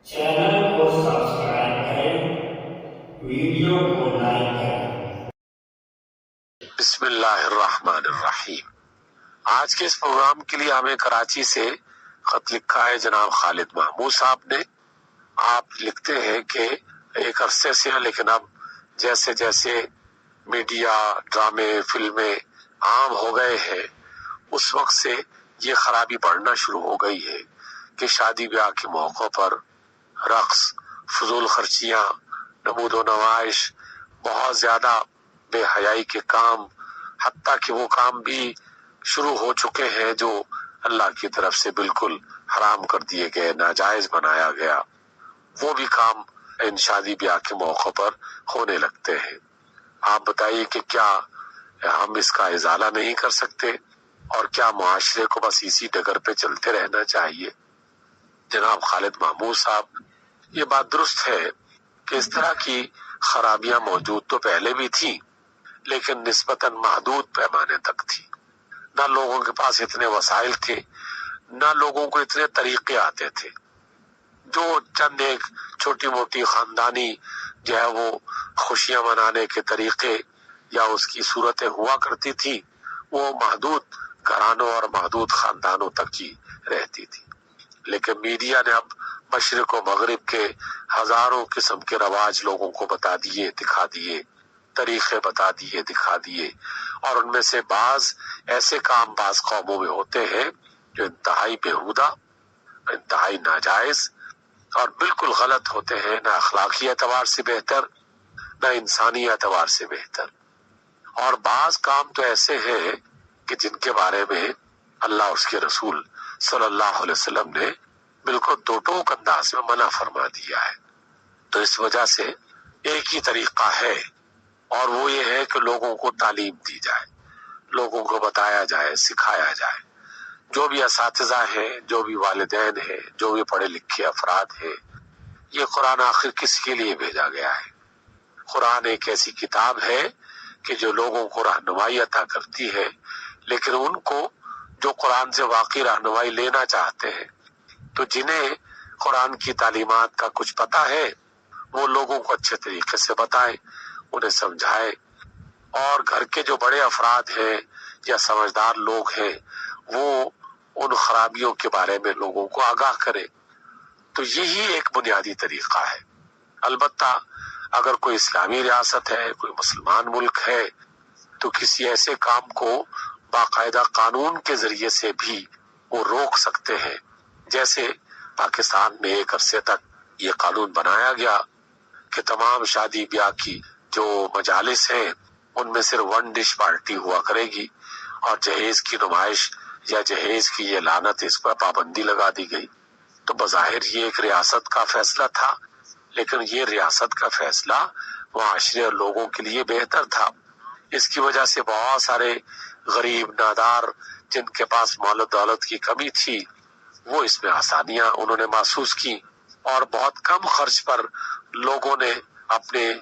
Channel को subscribe करें, video को लाइक करें। बिस्मिल्लाहिर्रहमानिर्रहीम। आज के इस प्रोग्राम के लिए हमें कराची से खत लिखा है जनाब खालिद महमूद साहब ने। आप लिखते हैं कि एक अरसे से, लेकिन अब जैसे जैसे मीडिया, ड्रामे, फिल्में आम हो गए हैं, उस वक्त से ये खराबी बढ़ना शुरू हो गई है कि शादी ब्याह के मौकों पर रक्स, फजूल खर्चियां, नमूदो नमाइश, बहुत ज्यादा बेहयाई के काम, हत्ता कि वो काम भी शुरू हो चुके हैं जो अल्लाह की तरफ से बिल्कुल हराम कर दिए गए, नाजायज बनाया गया, वो भी काम इन शादी ब्याह के मौकों पर होने लगते हैं। आप बताइए कि क्या हम इसका इजाला नहीं कर सकते और क्या मुआशरे को बस इसी डगर पे चलते रहना चाहिए? जनाब खालिद महमूद साहब, ये बात दुरुस्त है कि इस तरह की खराबियां मौजूद तो पहले भी थी, लेकिन निस्बतन महदूद पैमाने तक थी। न लोगों के पास इतने वसाइल थे, न लोगों को इतने तरीके आते थे। जो चंद एक छोटी मोटी खानदानी जो है वो खुशियां मनाने के तरीके या उसकी सूरतें हुआ करती थी, वो महदूद घरानों और महदूद खानदानों तक ही रहती थी। लेकिन मीडिया ने अब मशरिक और मगरिब के हजारों किस्म के रवाज लोगों को बता दिए, दिखा दिए, तरीके बता दिए, दिखा दिए, और उनमें से बाज ऐसे काम बाज कौमों में होते हैं जो इंतहाई बेहुदा, इंतहाई नाजायज और बिल्कुल गलत होते हैं, न अखलाकी एतबार से बेहतर, न इंसानी एतबार से बेहतर। और बाज काम तो ऐसे हैं कि जिनके बारे में अल्लाह उसके रसूल सल्लल्लाहु अलैहि वसल्लम ने बिल्कुल दो टोक अंदाज में मना फरमा दिया है। तो इस वजह से एक ही तरीका है, और वो ये है कि लोगों को तालीम दी जाए, लोगों को बताया जाए, सिखाया जाए। जो भी असातिज़ा हैं, जो भी वालिदैन हैं, जो भी पढ़े लिखे अफराद हैं, ये कुरान आखिर किसके लिए भेजा गया है? कुरान एक ऐसी किताब है कि जो लोगों को रहनुमाई अता करती है, लेकिन उनको जो कुरान से वाकई रहनुमाई लेना चाहते हैं, तो जिन्हें कुरान की तालीमात का कुछ पता है, वो लोगों को अच्छे तरीके से बताएं, उन्हें समझाएं, और घर के जो बड़े अफराद हैं या समझदार लोग हैं, वो उन खराबियों के बारे में लोगों को आगाह करें। तो यही एक बुनियादी तरीका है। अलबत्ता अगर कोई इस्लामी रियासत है, कोई मुसलमान मुल्क है, तो किसी ऐसे काम को बाकायदा कानून के जरिए से भी वो रोक सकते हैं। जैसे पाकिस्तान में एक अरसे तक ये कानून बनाया गया कि तमाम शादी ब्याह की जो मजालिस हैं, उनमें सिर्फ वन डिश पार्टी हुआ करेगी, और जहेज की नुमाइश या जहेज की ये लानत, इस पर पाबंदी लगा दी गई। तो बज़ाहिर ये एक रियासत का फैसला था, लेकिन ये रियासत का फैसला मुआशरे और लोगों के लिए बेहतर था। इसकी वजह से बहुत सारे गरीब, नादार, जिनके पास माल दौलत की कमी थी, वो इसमें आसानियां उन्होंने महसूस की, और बहुत कम खर्च पर लोगों ने अपने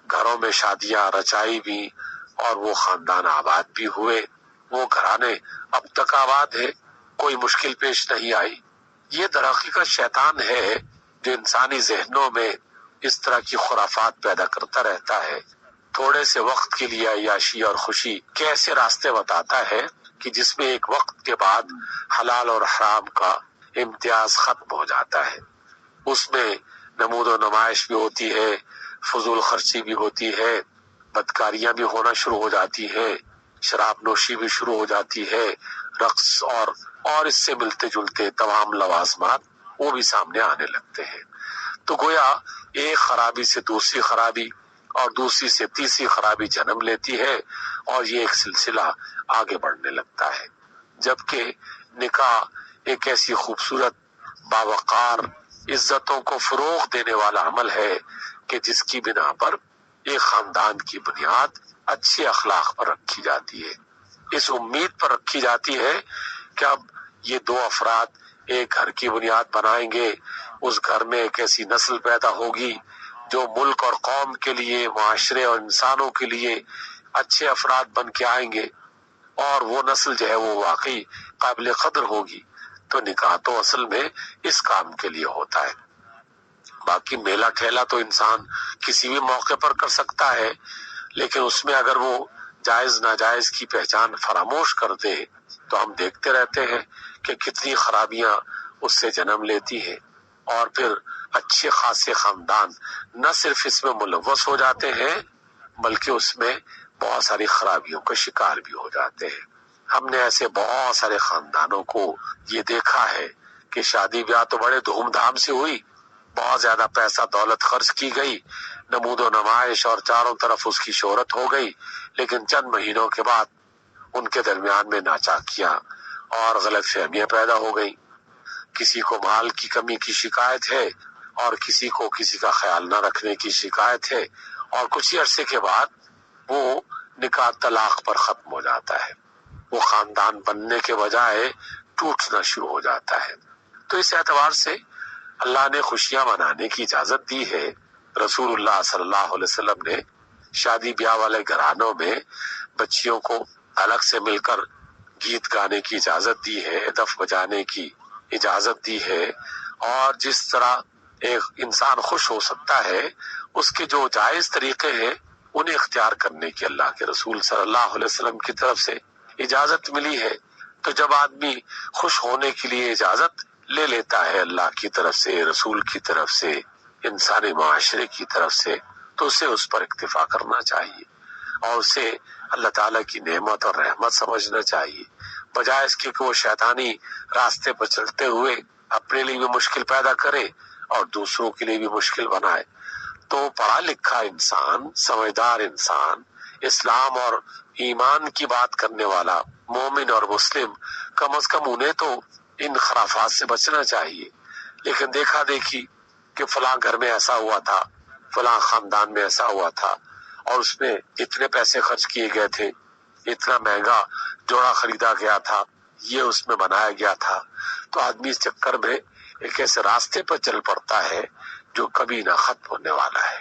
घरों में शादियां रचाई भी, और वो खानदान आबाद भी हुए। वो घराने अब तक आबाद है, कोई मुश्किल पेश नहीं आई। ये दरहकीकत शैतान है जो इंसानी जहनों में इस तरह की खुराफात पैदा करता रहता है। थोड़े से वक्त के लिए अय्याशी और खुशी के ऐसे रास्ते बताता है कि जिसमें एक वक्त के बाद हलाल और हराम का इम्तियाज खत्म हो जाता है। उसमें नमूदो नमाइश भी होती है, फजूल खर्ची भी होती है, बदकारियां भी होना शुरू हो जाती है, शराब नोशी भी शुरू हो जाती है, रक्स और इससे मिलते जुलते तमाम लवाजमात वो भी सामने आने लगते हैं। तो गोया एक खराबी से दूसरी खराबी और दूसरी से तीसरी खराबी जन्म लेती है, और ये एक सिलसिला आगे बढ़ने लगता है। जबकि निकाह एक ऐसी खूबसूरत, बावकार, इज्जतों को फरोग देने वाला अमल है कि जिसकी बिना पर एक खानदान की बुनियाद अच्छे अखलाक पर रखी जाती है। इस उम्मीद पर रखी जाती है कि अब ये दो अफराद एक घर की बुनियाद बनाएंगे, उस घर में एक ऐसी नस्ल पैदा होगी जो मुल्क और कौम के लिए, मुआशरे और इंसानों के लिए अच्छे अफराद बन के आएंगे, और वो नस्ल जो है वो वाकई काबिल कदर होगी। तो निकाह तो असल में इस काम के लिए होता है। باقی میلہ ٹھیلا تو انسان کسی بھی موقع پر کر سکتا ہے، لیکن اس میں اگر وہ جائز ناجائز کی پہچان فراموش کر دے تو ہم دیکھتے رہتے ہیں کہ کتنی خرابیاں اس سے جنم لیتی ہیں، اور پھر اچھے خاصے خاندان نہ صرف اس میں ملوث ہو جاتے ہیں بلکہ اس میں بہت ساری خرابیوں کا شکار بھی ہو جاتے ہیں۔ ہم نے ایسے بہت سارے خاندانوں کو یہ دیکھا ہے کہ شادی بیاہ تو بڑے دھوم دھام سے ہوئی، بہت زیادہ پیسہ دولت خرچ کی گئی، نمود و نمائش اور چاروں طرف اس کی شہرت ہو گئی، لیکن چند مہینوں کے بعد ان کے درمیان میں ناچاکیاں اور غلط فہمیاں پیدا ہو گئی۔ کسی کو مال کی کمی کی شکایت ہے اور کسی کو کسی کا خیال نہ رکھنے کی شکایت ہے، اور کچھ ہی عرصے کے بعد وہ نکاح طلاق پر ختم ہو جاتا ہے، وہ خاندان بننے کے بجائے ٹوٹنا شروع ہو جاتا ہے۔ تو اس اعتبار سے اللہ نے خوشیاں منانے کی اجازت دی ہے۔ رسول اللہ صلی اللہ علیہ وسلم نے شادی بیاہ والے گھرانوں میں بچیوں کو الگ سے مل کر گیت گانے کی اجازت دی ہے، دف بجانے کی اجازت دی ہے، اور جس طرح ایک انسان خوش ہو سکتا ہے اس کے جو جائز طریقے ہیں انہیں اختیار کرنے کی اللہ کے رسول صلی اللہ علیہ وسلم کی طرف سے اجازت ملی ہے۔ تو جب آدمی خوش ہونے کے لیے اجازت لے لیتا ہے اللہ کی طرف سے، رسول کی طرف سے، انسانی معاشرے کی طرف سے، تو اسے اس پر اکتفا کرنا چاہیے اور اسے اللہ تعالیٰ کی نعمت اور رحمت سمجھنا چاہیے، بجائے اس کے کہ وہ شیطانی راستے پر چلتے ہوئے اپنے لیے بھی مشکل پیدا کرے اور دوسروں کے لیے بھی مشکل بنائے۔ تو پڑھا لکھا انسان، سمجھدار انسان، اسلام اور ایمان کی بات کرنے والا مومن اور مسلم کم از کم انہیں تو ان خرافات سے بچنا چاہیے۔ لیکن دیکھا دیکھی کہ فلاں گھر میں ایسا ہوا تھا، فلاں خاندان میں ایسا ہوا تھا، اور اس میں اتنے پیسے خرچ کیے گئے تھے، اتنا مہنگا جوڑا خریدا گیا تھا، یہ اس میں بنایا گیا تھا، تو آدمی اس چکر میں ایک ایسے راستے پر چل پڑتا ہے جو کبھی نہ ختم ہونے والا ہے۔